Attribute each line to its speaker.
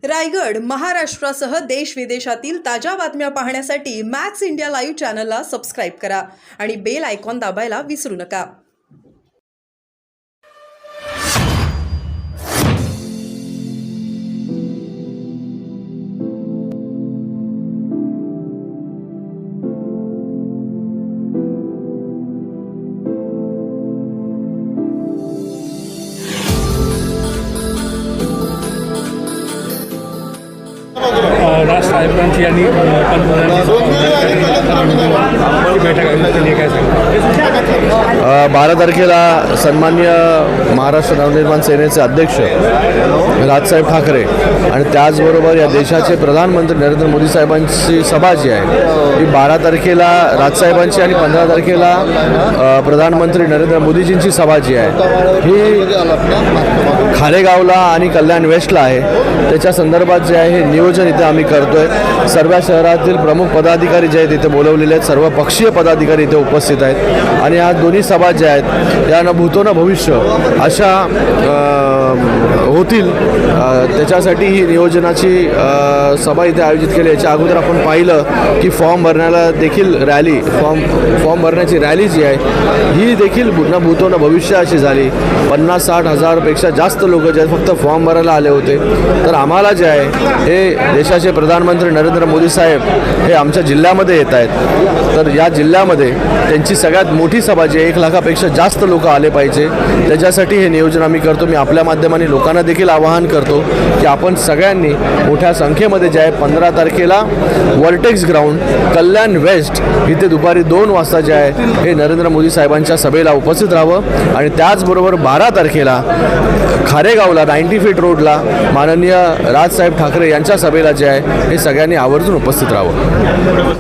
Speaker 1: रायगड, महाराष्ट्रासह देश विदेशातील ताज्या बातम्या पाहण्यासाठी मॅक्स इंडिया लाईव्ह चॅनलला सबस्क्राईब करा आणि बेल आयकॉन दाबायला विसरू नका.
Speaker 2: राज साहेबांची आणि पंतप्रधानांची बैठक केली काय सांगा?
Speaker 3: 12 तारखेला सन्माननीय महाराष्ट्र नवनिर्माण सेनेचे अध्यक्ष राजसाहेब ठाकरे आणि त्याचबरोबर या देशाचे प्रधानमंत्री नरेंद्र मोदी साहेबांची सभा जी आहे ही 12 तारखेला राजसाहेबांची आणि 15 तारखेला प्रधानमंत्री नरेंद्र मोदीजींची सभा जी आहे ही खारेगावला आणि कल्याण वेस्टला आहे. त्याच्या संदर्भात जे आहे हे नियोजन इथे आम्ही करतोय. सर्व शहरातील प्रमुख पदाधिकारी जे आहेत इथे बोलवलेले आहेत, सर्व पक्षीय पदाधिकारी इथे उपस्थित आहेत आणि आज दोन्ही सभा ज्या आहेत या न भूतो न भविष्य अशा होतील. त्याच्यासाठी ही नियोजनाची सभा इथे आयोजित केली. याच्या अगोदर आपण पाहिलं की फॉर्म भरण्याला देखील रॅली फॉर्म भरण्याची रॅली जी आहे ही देखील न भूतो न भविष्य अशी झाली. 50-60 हजारपेक्षा जास्त लोक जे आहेत फक्त फॉर्म भरायला आले होते. तर आम्हाला जे आहे हे देशाचे प्रधानमंत्री नरेंद्र मोदी साहेब हे आमच्या जिल्ह्यामध्ये येत आहेत. तर या जिल्ह्यामध्ये त्यांची सगळ्यात मोठी सभा जी आहे 1 लाखापेक्षा जास्त लोक आले पाहिजे त्याच्यासाठी हे नियोजन आम्ही करतो. मी आपल्या माध्यमाने लोकांना देखील आवाहन करतो की आपण सगळ्यांनी मोठ्या संख्येमध्ये जे आहे 15 तारखेला वर्टेक्स ग्राउंड कल्याण वेस्ट इथे दुपारी 2 वाजता जे आहे हे नरेंद्र मोदी साहेबांच्या सभेला उपस्थित राहावं आणि त्याचबरोबर 12 तारखेला खारेगावला 90 फीट रोडला माननीय राजसाहेब ठाकरे यांच्या सभेला जे आहे हे सगळ्यांनी आवर्जून उपस्थित राहावं.